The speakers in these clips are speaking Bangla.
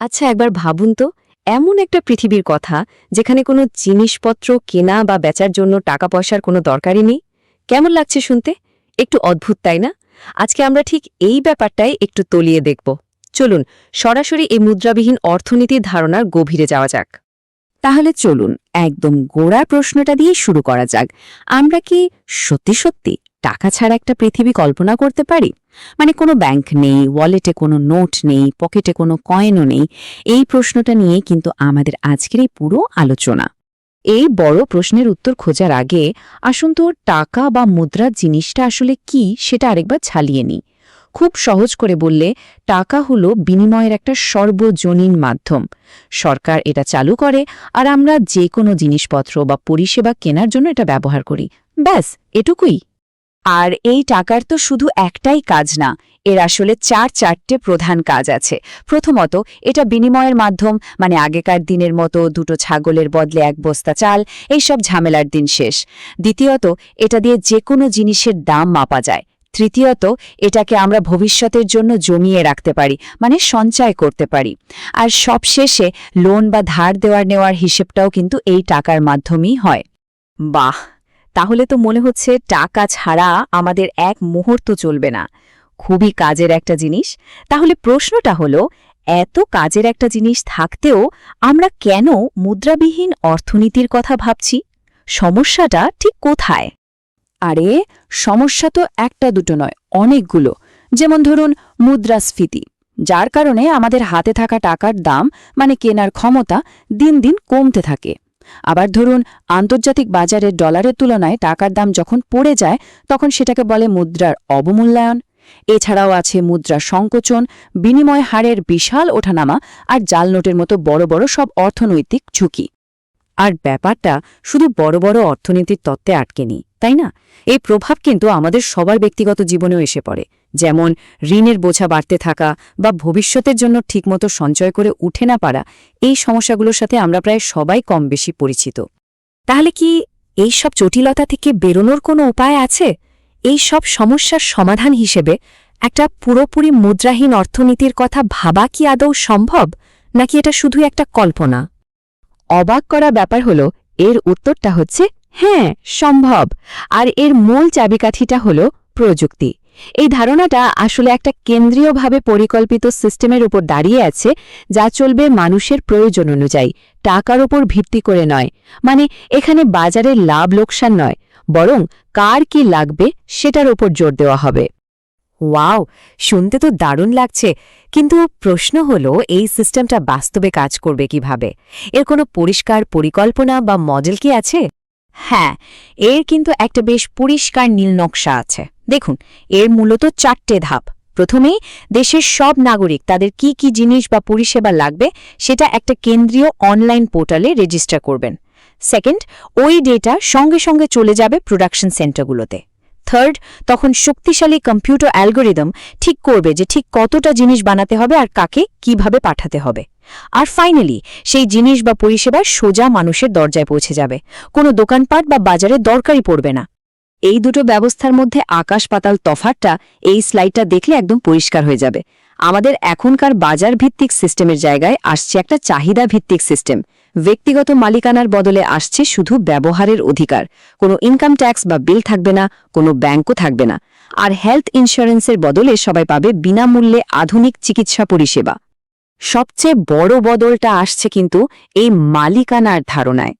আচ্ছা একবার ভাবুন তো, এমন একটা পৃথিবীর কথা যেখানে কোনো জিনিসপত্র কেনা বা বেচার জন্য টাকা পয়সার কোনো দরকারই নেই। কেমন লাগছে শুনতে? একটু অদ্ভুত, তাই না? আজকে আমরা ঠিক এই ব্যাপারটাই একটু তলিয়ে দেখব। চলুন সরাসরি এই মুদ্রাবিহীন অর্থনীতির ধারণার গভীরে যাওয়া যাক। তাহলে চলুন একদম গোড়ার প্রশ্নটা দিয়ে শুরু করা যাক। আমরা কি সত্যি সত্যি টাকা ছাড়া একটা পৃথিবী কল্পনা করতে পারি? মানে কোনো ব্যাংক নেই, ওয়ালেটে কোনো নোট নেই, পকেটে কোনো কয়েনও নেই। এই প্রশ্নটা নিয়ে কিন্তু আমাদের আজকের এই পুরো আলোচনা। এই বড় প্রশ্নের উত্তর খোঁজার আগে আসুন তো টাকা বা মুদ্রা জিনিসটা আসলে কি সেটা আরেকবার ছালিয়ে নিই। খুব সহজ করে বললে টাকা হলো বিনিময়ের একটা সর্বজনীন মাধ্যম। সরকার এটা চালু করে আর আমরা যে কোনো জিনিসপত্র বা পরিষেবা কেনার জন্য এটা ব্যবহার করি। ব্যাস এটুকুই। আর এই টাকার তো শুধু একটাই কাজ না, এর আসলে চারটে প্রধান কাজ আছে। প্রথমত, এটা বিনিময়ের মাধ্যম, মানে আগেকার দিনের মতো দুটো ছাগলের বদলে এক বস্তা চাল, এইসব ঝামেলার দিন শেষ। দ্বিতীয়ত, এটা দিয়ে যে কোনো জিনিসের দাম মাপা যায়। তৃতীয়ত, এটাকে আমরা ভবিষ্যতের জন্য জমিয়ে রাখতে পারি, মানে সঞ্চয় করতে পারি। আর সবশেষে লোন বা ধার দেওয়ার নেওয়ার হিসেবটাও কিন্তু এই টাকার মাধ্যমেই হয়। বাহ, তাহলে তো মনে হচ্ছে টাকা ছাড়া আমাদের এক মুহূর্ত চলবে না। খুবই কাজের একটা জিনিস। তাহলে প্রশ্নটা হলো, এত কাজের একটা জিনিস থাকতেও আমরা কেন মুদ্রাবিহীন অর্থনীতির কথা ভাবছি? সমস্যাটা ঠিক কোথায়? আরে সমস্যা তো একটা দুটো নয়, অনেকগুলো। যেমন ধরুন মুদ্রাস্ফীতি, যার কারণে আমাদের হাতে থাকা টাকার দাম, মানে কেনার ক্ষমতা দিন দিন কমতে থাকে। আবার ধরুন আন্তর্জাতিক বাজারে ডলারের তুলনায় টাকার দাম যখন পড়ে যায়, তখন সেটাকে বলে মুদ্রার অবমূল্যায়ন। এছাড়াও আছে মুদ্রা সংকোচন, বিনিময় হারের বিশাল ওঠানামা আর জাল নোটের মতো বড় বড় সব অর্থনৈতিক ঝুঁকি। আর ব্যাপারটা শুধু বড় বড় অর্থনীতির তত্ত্বে আটকে নেই, তাই না? এই প্রভাব কিন্তু আমাদের সবার ব্যক্তিগত জীবনেও এসে পড়ে। যেমন ঋণের বোঝা বাড়তে থাকা বা ভবিষ্যতের জন্য ঠিকমতো সঞ্চয় করে উঠে না পারা, এই সমস্যাগুলোর সাথে আমরা প্রায় সবাই কম বেশি পরিচিত। তাহলে কি এই সব জটিলতা থেকে বেরোনোর কোনো উপায় আছে? এই সব সমস্যার সমাধান হিসেবে একটা পুরোপুরি মুদ্রাহীন অর্থনীতির কথা ভাবা কি আদৌ সম্ভব, নাকি এটা শুধু একটা কল্পনা? অবাক করা ব্যাপার হলো, এর উত্তরটা হচ্ছে হ্যাঁ, সম্ভব। আর এর মূল চাবিকাঠিটা হলো প্রযুক্তি। এই ধারণাটা আসলে একটা কেন্দ্রীয়ভাবে পরিকল্পিত সিস্টেমের উপর দাঁড়িয়ে আছে, যা চলবে মানুষের প্রয়োজন অনুযায়ী, টাকার উপর ভিত্তি করে নয়। মানে এখানে বাজারের লাভ লোকসান নয়, বরং কার কি লাগবে সেটার উপর জোর দেওয়া হবে। ওয়াও, শুনতে তো দারুণ লাগছে। কিন্তু প্রশ্ন হলো, এই সিস্টেমটা বাস্তবে কাজ করবে কিভাবে? এর কোনো পরিষ্কার পরিকল্পনা বা মডেল কি আছে? হ্যাঁ, এর কিন্তু একটা বেশ পরিষ্কার নীল নকশা আছে। দেখুন, এর মূলত 4টে ধাপ। প্রথমেই দেশের সব নাগরিক তাদের কি কি জিনিস বা পরিষেবা লাগবে সেটা একটা কেন্দ্রীয় অনলাইন পোর্টালে রেজিস্টার করবেন। সেকেন্ড, ওই ডেটা সঙ্গে সঙ্গে চলে যাবে প্রোডাকশন সেন্টারগুলোতে। থার্ড, তখন শক্তিশালী কম্পিউটার অ্যালগোরিদম ঠিক করবে যে ঠিক কতটা জিনিস বানাতে হবে আর কাকে কিভাবে পাঠাতে হবে। আর ফাইনালি সেই জিনিস বা পরিষেবা সোজা মানুষের দরজায় পৌঁছে যাবে, কোনো দোকানপাট বা বাজারে দরকারই পড়বে না। এই দুটো ব্যবস্থার মধ্যে আকাশ পাতাল তফাৎটা এই স্লাইডটা দেখলে একদম পরিষ্কার হয়ে যাবে। আমাদের এখনকার বাজার ভিত্তিক সিস্টেমের জায়গায় আসছে একটা চাহিদা ভিত্তিক সিস্টেম। ব্যক্তিগত মালিকানার বদলে আসছে শুধু ব্যবহারের অধিকার। কোনো ইনকাম ট্যাক্স বা বিল থাকবে না, কোনো ব্যাংকও থাকবে না। আর হেলথ ইন্স্যুরেন্সের বদলে সবাই পাবে বিনামূল্যে আধুনিক চিকিৎসা পরিষেবা। সবচেয়ে বড় বদলটা আসছে কিন্তু এই মালিকানার ধারণায়।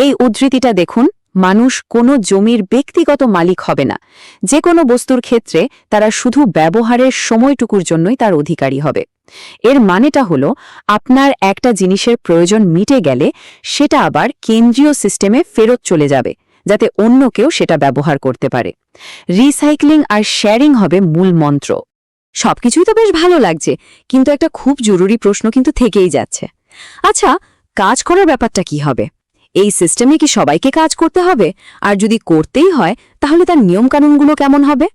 এই উদ্ধৃতিটা দেখুন, মানুষ কোনো জমির ব্যক্তিগত মালিক হবে না। যে কোনো বস্তুর ক্ষেত্রে তারা শুধু ব্যবহারের সময়টুকুর জন্যই তার অধিকারী হবে। এর মানেটা হলো, আপনার একটা জিনিসের প্রয়োজন মিটে গেলে সেটা আবার কেন্দ্রীয় সিস্টেমে ফেরত চলে যাবে, যাতে অন্য কেউ সেটা ব্যবহার করতে পারে। রিসাইক্লিং আর শেয়ারিং হবে মূল মন্ত্র। সবকিছুই তো বেশ ভালো লাগছে, কিন্তু একটা খুব জরুরি প্রশ্ন কিন্তু থেকেই যাচ্ছে। আচ্ছা, কাজ করার ব্যাপারটা কি হবে? এই সিস্টেমে কি সবাইকে কাজ করতে হবে? আর যদি করতেই হয়, তাহলে তার নিয়মকানুনগুলো কেমন হবে?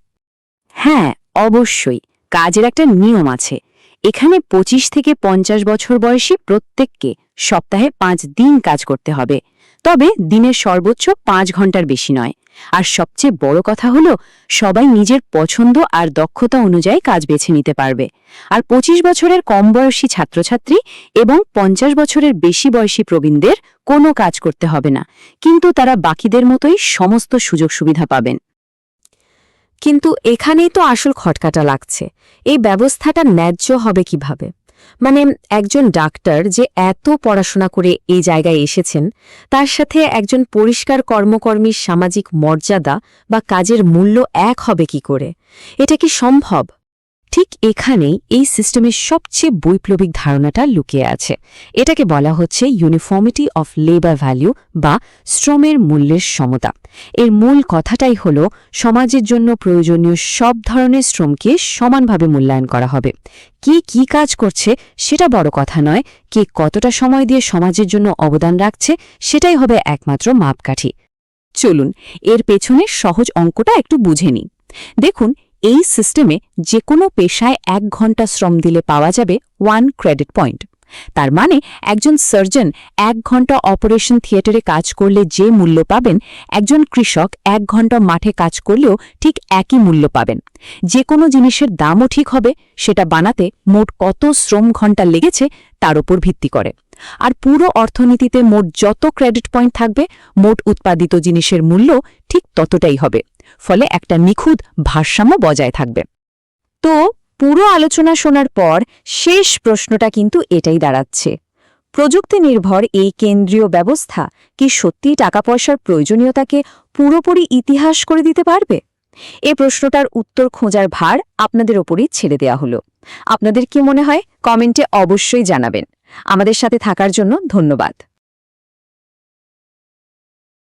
হ্যাঁ, অবশ্যই কাজের একটা নিয়ম আছে। এখানে 25 থেকে 50 বছর বয়সী প্রত্যেককে সপ্তাহে 5 দিন কাজ করতে হবে। তবে দিনের সর্বোচ্চ 5 ঘন্টার বেশি নয়। আর সবচেয়ে বড় কথা হলো সবাই নিজের পছন্দ আর দক্ষতা অনুযায়ী কাজ বেছে নিতে পারবে। আর 25 বছরের কম বয়সী ছাত্রছাত্রী এবং 50 বছরের বেশি বয়সী প্রবীণদের কোনো কাজ করতে হবে না, কিন্তু তারা বাকিদের মতোই সমস্ত সুযোগ সুবিধা পাবেন। কিন্তু এখানেই তো আসল খটকাটা লাগছে, এই ব্যবস্থাটা ন্যায্য হবে কিভাবে? মানে একজন ডাক্তার যে এত পড়াশোনা করে এই জায়গায় এসেছেন, তার সাথে একজন পরিষ্কার কর্মকর্মীর সামাজিক মর্যাদা বা কাজের মূল্য এক হবে কি করে? এটা কি সম্ভব? ঠিক এখানেই এই সিস্টেমের সবচেয়ে বৈপ্লবিক ধারণাটা লুকিয়ে আছে। এটাকে বলা হচ্ছে ইউনিফর্মিটি অফ লেবার ভ্যালু বা শ্রমের মূল্যের সমতা। এর মূল কথাটাই হল সমাজের জন্য প্রয়োজনীয় সব ধরনের শ্রমকে সমানভাবে মূল্যায়ন করা হবে। কে কি কাজ করছে সেটা বড় কথা নয়, কে কতটা সময় দিয়ে সমাজের জন্য অবদান রাখছে সেটাই হবে একমাত্র মাপকাঠি। চলুন এর পেছনের সহজ অঙ্কটা একটু বুঝে নিই। দেখুন, এই সিস্টেমে যে কোনো পেশায় 1 ঘন্টা শ্রম দিলে পাওয়া যাবে 1 ক্রেডিট পয়েন্ট। তার মানে একজন সার্জন 1 ঘন্টা অপারেশন থিয়েটারে কাজ করলে যে মূল্য পাবেন, একজন কৃষক 1 ঘন্টা মাঠে কাজ করলেও ঠিক একই মূল্য পাবেন। যে কোনো জিনিসের দামও ঠিক হবে সেটা বানাতে মোট কত শ্রম ঘন্টা লেগেছে তার উপর ভিত্তি করে। আর পুরো অর্থনীতিতে মোট যত ক্রেডিট পয়েন্ট থাকবে, মোট উৎপাদিত জিনিসের মূল্য ঠিক ততটাই হবে। ফলে একটা নিখুঁত ভারসাম্য বজায় থাকবে। তো পুরো আলোচনা শোনার পর শেষ প্রশ্নটা কিন্তু এটাই দাঁড়াচ্ছে, প্রযুক্তি নির্ভর এই কেন্দ্রীয় ব্যবস্থা কি সত্যিই টাকা পয়সার প্রয়োজনীয়তাকে পুরোপুরি ইতিহাস করে দিতে পারবে? এই প্রশ্নটার উত্তর খোঁজার ভার আপনাদের ওপরই ছেড়ে দেয়া হলো। আপনাদের কি মনে হয় কমেন্টে অবশ্যই জানাবেন। আমাদের সাথে থাকার জন্য ধন্যবাদ।